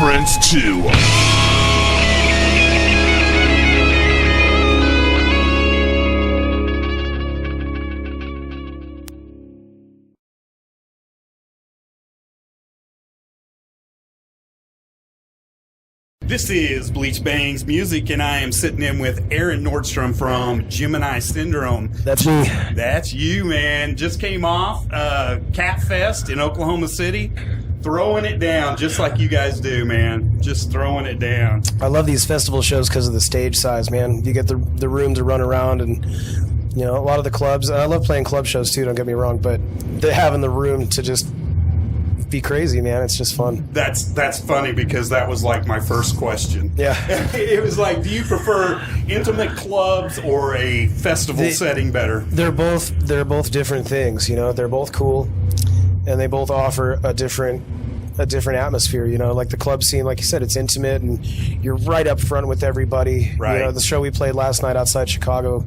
Friends 2. This is BleachBANGS Music, and I am sitting in with Aaron Nordstrom from Gemini Syndrome. That's me. That's you, man. Just came off Kattfest in Oklahoma City. Throwing it down, just like you guys do, man. Just throwing it down. I love these festival shows because of the stage size, man. You get the room to run around, and you know, a lot of the clubs. And I love playing club shows too. Don't get me wrong, but having the room to just be crazy, man. It's just fun. That's funny because that was like my first question. Yeah. It was like, do you prefer intimate clubs or a festival setting better? They're both different things. You know, they're both cool, and they both offer a different atmosphere. You know, like the club scene, like you said, it's intimate and you're right up front with everybody. Right. You know, the show we played last night outside Chicago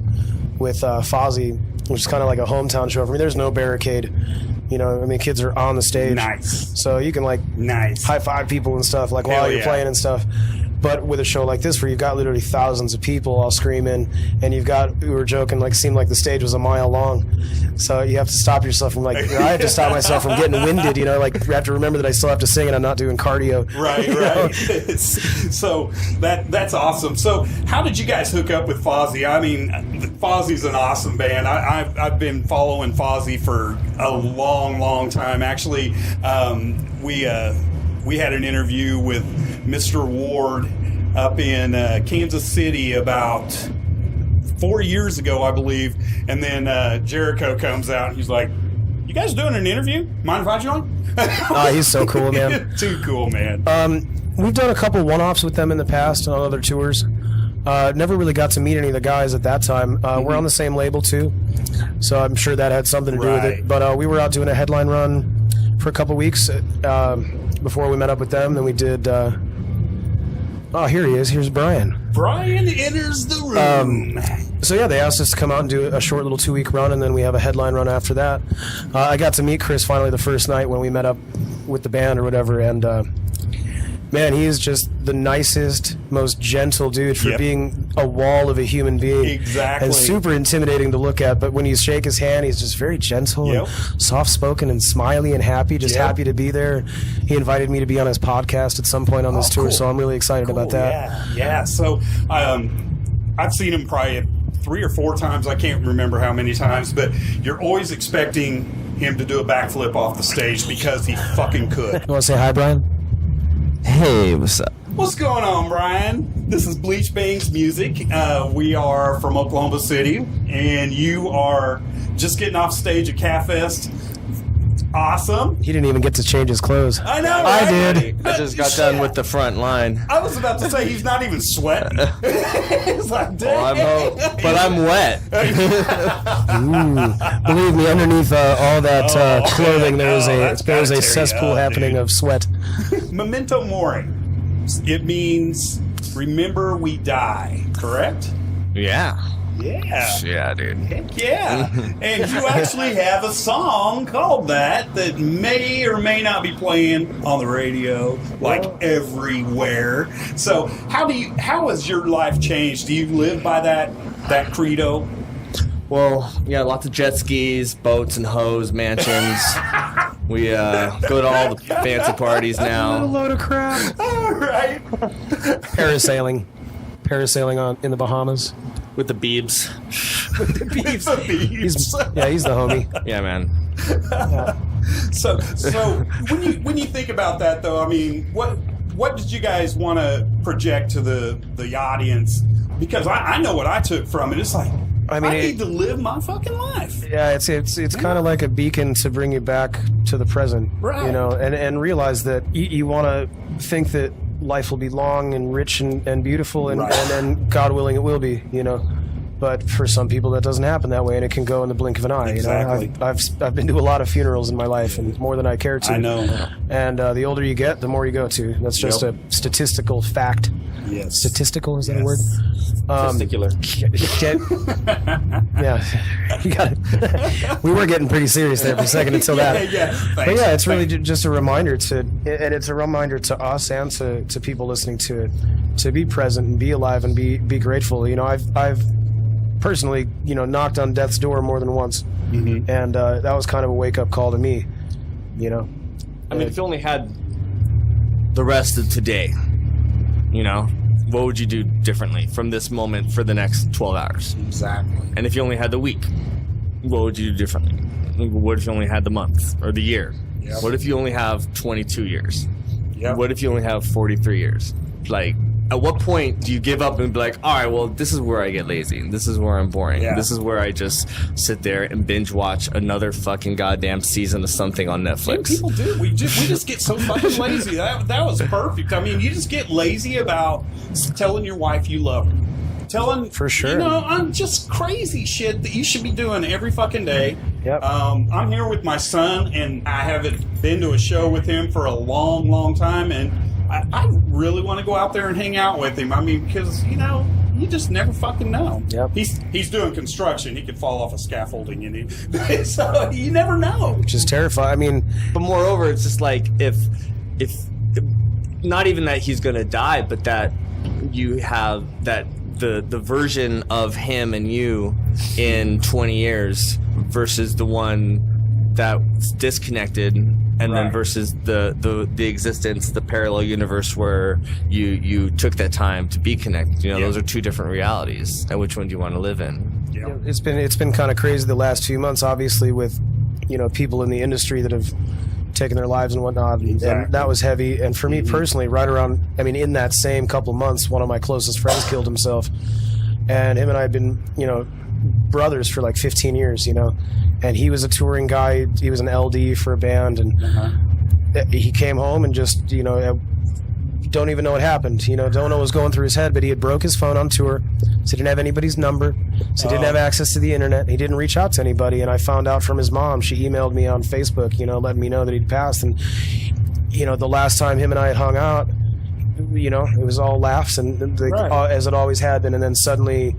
with Fozzy, which is kind of like a hometown show for me. There's no barricade. You know, I mean, kids are on the stage. Nice. So you can like high five people and stuff like while you're playing and stuff. But with a show like this where you've got literally thousands of people all screaming, and we were joking, like, seemed like the stage was a mile long. So you have to stop yourself from, like, I have to stop myself from getting winded, you know, like, I have to remember that I still have to sing and I'm not doing cardio. Right. So that's awesome. So how did you guys hook up with Fozzy? I mean, Fozzy's an awesome band. I've been following Fozzy for a long time. Actually, we had an interview with Mr. Ward up in Kansas City about 4 years ago, I believe. And then Jericho comes out and he's like, "You guys doing an interview? Mind if I join?" Oh, he's so cool, man. Too cool, man. We've done a couple one-offs with them in the past on other tours. Never really got to meet any of the guys at that time. We're on the same label, too. So I'm sure that had something to do with it. But we were out doing a headline run for a couple weeks before we met up with them. Then we did... here he is. Here's Brian. Brian enters the room. So yeah, they asked us to come out and do a short little 2-week run, and then we have a headline run after that. I got to meet Chris finally the first night when we met up with the band or whatever, and man, he is just the nicest, most gentle dude for being a wall of a human being. Exactly. And super intimidating to look at, but when you shake his hand, he's just very gentle and soft-spoken and smiley and happy, just happy to be there. He invited me to be on his podcast at some point on this tour, so I'm really excited about that. Yeah. So I've seen him probably 3 or 4 times. I can't remember how many times, but you're always expecting him to do a backflip off the stage because he fucking could. You want to say hi, Brian? Hey, what's up? What's going on, Brian? This is BleachBANGS Music. We are from Oklahoma City, and you are just getting off stage at Kattfest. Awesome. He didn't even get to change his clothes. I know, I right? did. I just got done with the front line. I was about to say he's not even sweating. It's like, Well, but I'm wet. Believe me, underneath all that clothing, there is a cesspool happening of sweat. Memento mori. It means remember we die, correct? Yeah. Yeah. Yeah, dude. Heck yeah. And you actually have a song called that may or may not be playing on the radio, like everywhere. So how has your life changed? Do you live by that credo? Well, yeah, lots of jet skis, boats and hoes, mansions. We go to all the fancy parties What a now. load of crap. All right. Parasailing in the Bahamas. With the beebs. The beeps. He's the homie. Yeah, man. So when you think about that, though, I mean, what did you guys want to project to the audience? Because I know what I took from it. It's like, I need to live my fucking life. Yeah, it's kind of like a beacon to bring you back to the present, right? You know, and realize that you want to think that life will be long and rich and beautiful, and God willing, it will be. You know, But for some people, that doesn't happen that way, and it can go in the blink of an eye. Exactly. You know, I've been to a lot of funerals in my life, and more than I care to. I know. And the older you get, the more you go to. That's just a statistical fact. Yes. Statistical, is that a word? Testicular. Yeah, you got it. We were getting pretty serious there for a second until that. But yeah, it's really just a reminder and it's a reminder to us and to people listening to it, to be present and be alive and be grateful. You know, I've personally, you know, knocked on death's door more than once, and that was kind of a wake up call to me. You know, I mean, if you only had the rest of today, you know, what would you do differently from this moment for the next 12 hours? Exactly. And if you only had the week, what would you do differently? What if you only had the month or the year? Yep. What if you only have 22 years? Yep. What if you only have 43 years? Like, at what point do you give up and be like, all right, well, this is where I get lazy. This is where I'm boring. Yeah. This is where I just sit there and binge watch another fucking goddamn season of something on Netflix. People do. We just get so fucking lazy. That was perfect. I mean, you just get lazy about telling your wife you love her. Telling, for sure, you know, I'm just crazy shit that you should be doing every fucking day. Yep. I'm here with my son, and I haven't been to a show with him for a long, long time, and I really want to go out there and hang out with him. I mean, because, you know, you just never fucking know. Yep. He's doing construction. He could fall off a scaffolding, and so you never know. Which is terrifying. I mean, but moreover, it's just like if not even that he's gonna die, but that you have that the version of him and you in 20 years versus the one that's disconnected, and then versus the existence, the parallel universe where you took that time to be connected. You know, those are two different realities. And which one do you want to live in? Yeah. it's been kind of crazy the last few months, obviously, with, you know, people in the industry that have taken their lives and whatnot, and that was heavy. And for me personally, right around, I mean, in that same couple months, one of my closest friends killed himself, and him and I had been, you know, brothers for like 15 years, you know, and he was a touring guy. He was an LD for a band, and he came home and just, you know, don't even know what happened, you know, don't know what was going through his head, but he had broke his phone on tour, so he didn't have anybody's number, so he didn't have access to the internet. He didn't reach out to anybody, and I found out from his mom. She emailed me on Facebook, you know, letting me know that he'd passed. And, you know, the last time him and I had hung out, you know, it was all laughs and as it always had been, and then suddenly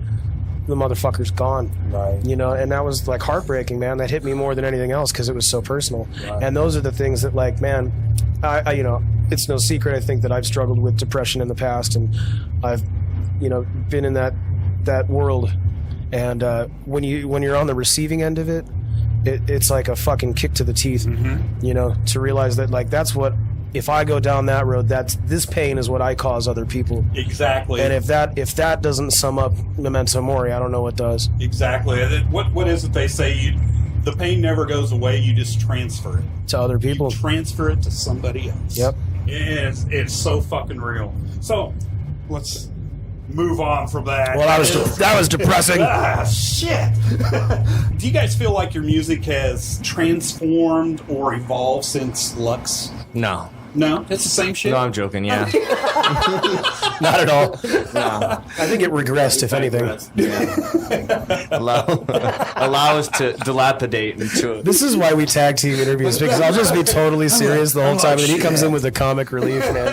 the motherfucker's gone. Right. You know, and that was like heartbreaking, man. That hit me more than anything else because it was so personal. Right. And those are the things that, like, man, I you know, it's no secret, I think, that I've struggled with depression in the past, and I've, you know, been in that world. And when you're on the receiving end of it, it's like a fucking kick to the teeth, you know, to realize that, like, that's what, if I go down that road, this pain is what I cause other people. Exactly. And if that doesn't sum up memento mori, I don't know what does. Exactly. What is it they say? The pain never goes away. You just transfer it To other people. You transfer it to somebody else. Yep. It's so fucking real. So let's move on from that. Well, that was depressing. Shit. Do you guys feel like your music has transformed or evolved since Lux? No. No, it's the same shit. No, I'm joking. Yeah. Not at all. No. I think it regressed, if anything. Yeah. allow us to dilapidate into. This is why we tag team interviews, because I'll just be totally serious the whole time, and then he comes in with a comic relief, man.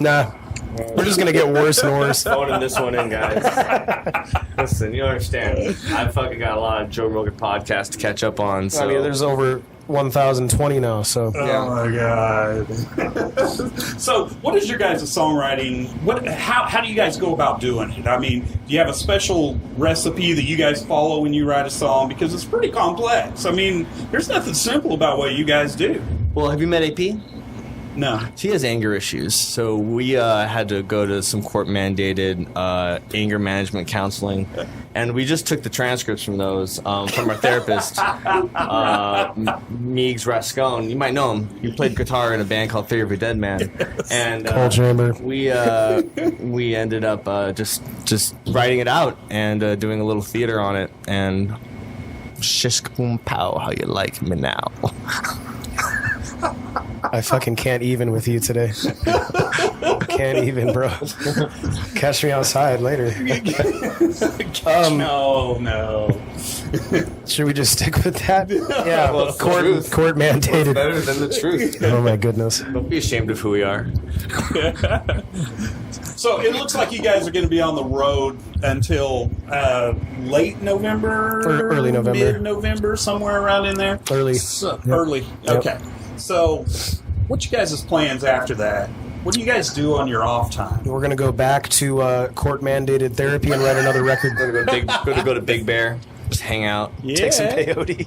Nah. We're just gonna get worse and worse. Phoning this one in, guys. Listen, you understand. I've fucking got a lot of Joe Rogan podcasts to catch up on. So. I mean, there's over 1,020 now, so. Oh my god. So, what is your guys' songwriting? How do you guys go about doing it? I mean, do you have a special recipe that you guys follow when you write a song? Because it's pretty complex. I mean, there's nothing simple about what you guys do. Well, have you met AP? No. She has anger issues, so we had to go to some court-mandated anger management counseling, and we just took the transcripts from those from our therapist, Meigs Rascone. You might know him. He played guitar in a band called Theory of a Dead Man, and Cold Chamber. We ended up just writing it out and doing a little theater on it, and shish kaboom pow, how you like me now. I fucking can't even with you today. can't even, bro. Catch me outside later. No. Should we just stick with that? Yeah, Well, it's the truth. court mandated. Better than the truth. Oh my goodness. Don't be ashamed of who we are. So it looks like you guys are going to be on the road until late November, Early November. mid-November, somewhere around in there. Early. So, Yep. Early. Okay. So, what you guys' plans after that? What do you guys do on your off time? We're gonna go back to court mandated therapy and write another record. Go to Big Bear. Just hang out. Take some peyote.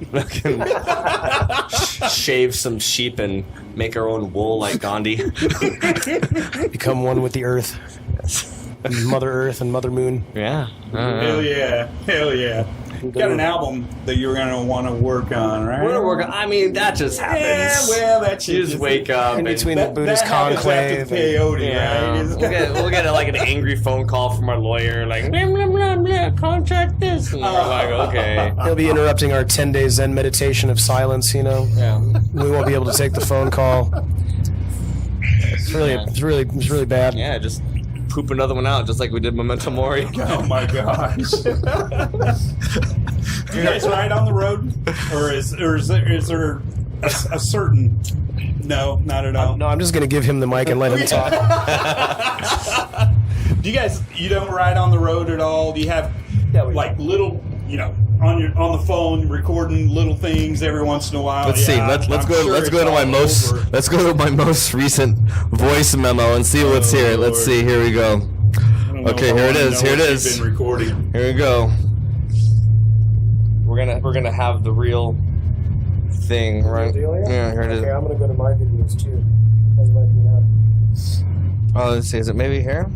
Shave some sheep and make our own wool like Gandhi. Become one with the earth. Mother Earth and Mother Moon. Yeah. Hell yeah. Got an album that you're going to want to work on, right? We're gonna work on, I mean, that just happens. Yeah, well, that shit You just wake up. In and- between the Buddhist conclave. After the peyote, Yeah. right? We'll get like an angry phone call from our lawyer, like, blah, blah, blah, blah, contract this. And we're like, okay. He'll be interrupting our 10-day Zen meditation of silence, you know. Yeah. We won't be able to take the phone call. It's really bad. Yeah, just poop another one out, just like we did Memento Mori. Oh my gosh. Do you guys ride on the road? Or is there a certain... No, not at all. No, I'm just going to give him the mic and let him talk. Do you don't ride on the road at all? Do you have like little, on the phone recording little things every once in a while? Let's see. Yeah, Let's I'm go. sure Let's it's go to all my most. over. Let's go to my most recent voice memo and see what's here. Let's Lord. see. Here we go. I don't know Okay, if I here it wanna is, know here it what is. You've been recording. Here we go. We're gonna have the real thing, right? Yeah, here it is. I'm going to go to my videos too. Oh, let's see. Is it maybe here?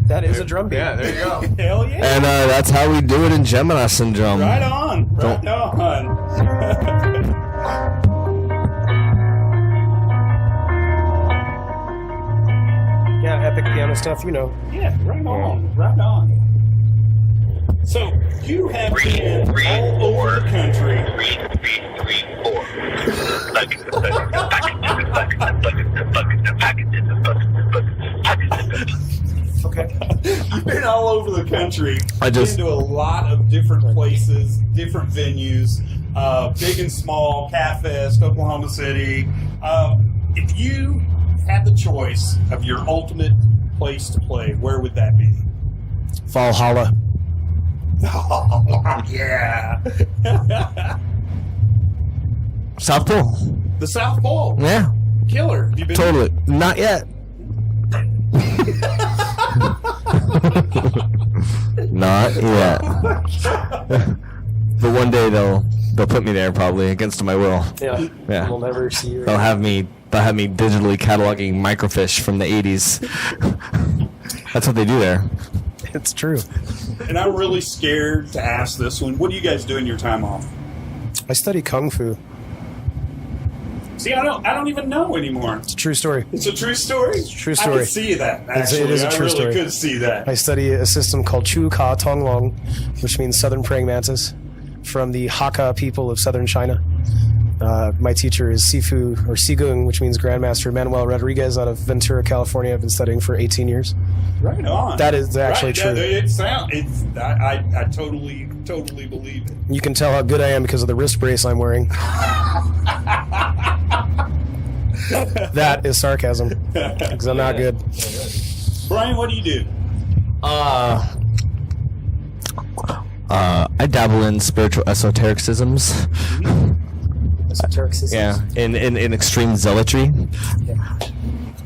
That is a drum beat. Yeah, there you go. Hell yeah. And that's how we do it in Gemini syndrome. Right on. Right on. Yeah, epic piano stuff, you know. Yeah, right on. Right on. So, you have been all over the country. Okay. You've been all over the country. Been to a lot of different places, different venues, big and small, Kattfest, Oklahoma City. If you had the choice of your ultimate place to play, where would that be? Valhalla. Oh, yeah. South Pole. The South Pole. Yeah, Killer. Have you been totally. Not yet. Not yet. But one day they'll put me there, probably against my will. Yeah. Yeah. We'll never see you. They'll have me digitally cataloging microfiche from the 80s. That's what they do there. It's true. And I'm really scared to ask this one. What do you guys do in your time off? I study Kung Fu. See, I don't even know anymore. It's a true story. It's a true story? It's a true I story. can see that, It actually. is a true I really story. could see that. I study a system called Chu Ka Tong Long, which means Southern Praying Mantis, from the Hakka people of southern China. My teacher is Sifu, or Sigung, which means Grandmaster Manuel Rodriguez out of Ventura, California. I've been studying for 18 years. Right on. That is actually true. I totally believe it. You can tell how good I am because of the wrist brace I'm wearing. That is sarcasm, because I'm not good. Brian, what do you do? I dabble in spiritual esotericisms. Esotericism. Yeah, in extreme zealotry.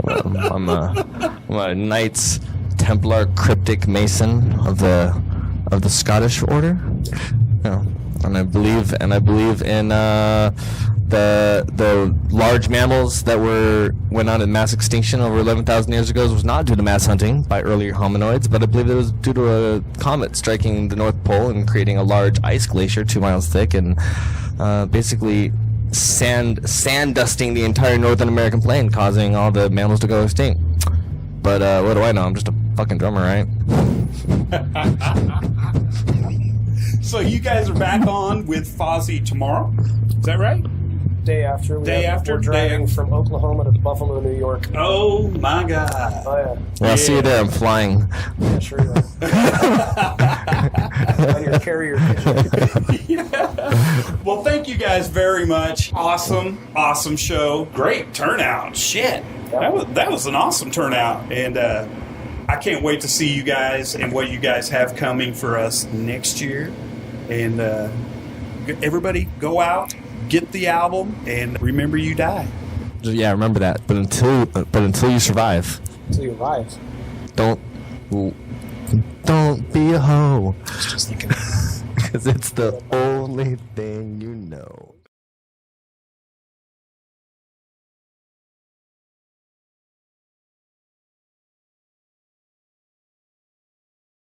I'm a Knights Templar cryptic Mason of the Scottish Order. Yeah, and I believe in the large mammals that went on in mass extinction over 11,000 years ago was not due to mass hunting by earlier hominoids, but I believe it was due to a comet striking the North Pole and creating a large ice glacier 2 miles thick and basically sand dusting the entire northern American plain, causing all the mammals to go extinct. But what do I know? I'm just a fucking drummer, right? So you guys are back on with Fozzy tomorrow. Is that right? Day after. We're Day driving from Oklahoma to Buffalo, New York. Oh my God. Oh, yeah. Well, I'll see you there. I'm flying. Yeah, sure you are. On your carrier pigeon. Well, thank you guys very much. Awesome show. Great turnout. Shit. That was an awesome turnout. And I can't wait to see you guys and what you guys have coming for us next year. And everybody go out, get the album, and remember you die. Yeah, remember that. But until you survive, Until you arrive. don't be a hoe. Just thinking. Because it's the only thing you know.